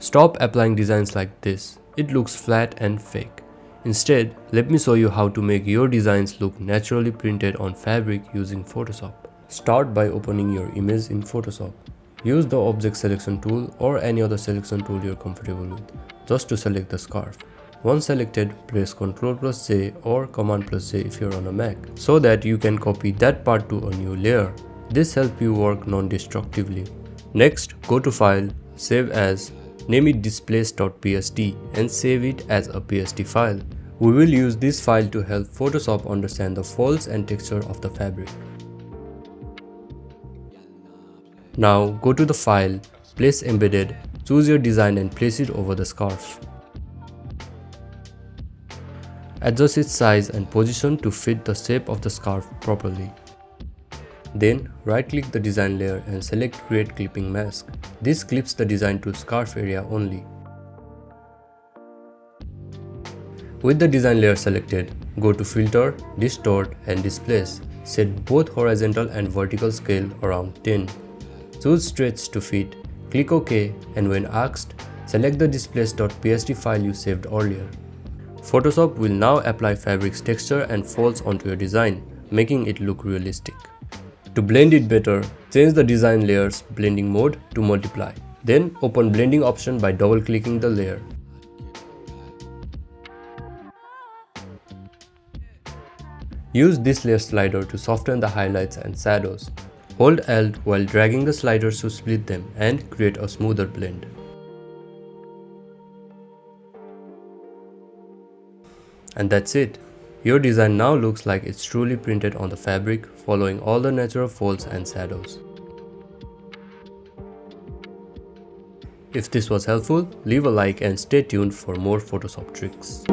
Stop applying designs like this. It looks flat and fake. Instead, let me show you how to make your designs look naturally printed on fabric using Photoshop. Start by opening your image in Photoshop. Use the object selection tool or any other selection tool you're comfortable with, just to select the scarf. Once selected, press Ctrl+J or Command+J if you're on a Mac, so that you can copy that part to a new layer. This helps you work non-destructively. Next, go to File, Save As, name it displace.pst and save it as a PST file. We will use this file to help Photoshop understand the folds and texture of the fabric. Now go to the file, place embedded, choose your design and place it over the scarf. Adjust its size and position to fit the shape of the scarf properly. Then right-click the design layer and select Create Clipping Mask. This clips the design to scarf area only. With the design layer selected, go to Filter, Distort and Displace. Set both horizontal and vertical scale around 10. Choose Stretch to fit, click OK, and when asked, select the displace.pst file you saved earlier. Photoshop will now apply fabric's texture and folds onto your design, making it look realistic. To blend it better, change the design layer's blending mode to multiply. Then open blending option by double-clicking the layer. Use this layer slider to soften the highlights and shadows. Hold Alt while dragging the sliders to split them and create a smoother blend. And that's it. Your design now looks like it's truly printed on the fabric, following all the natural folds and shadows. If this was helpful, leave a like and stay tuned for more Photoshop tricks.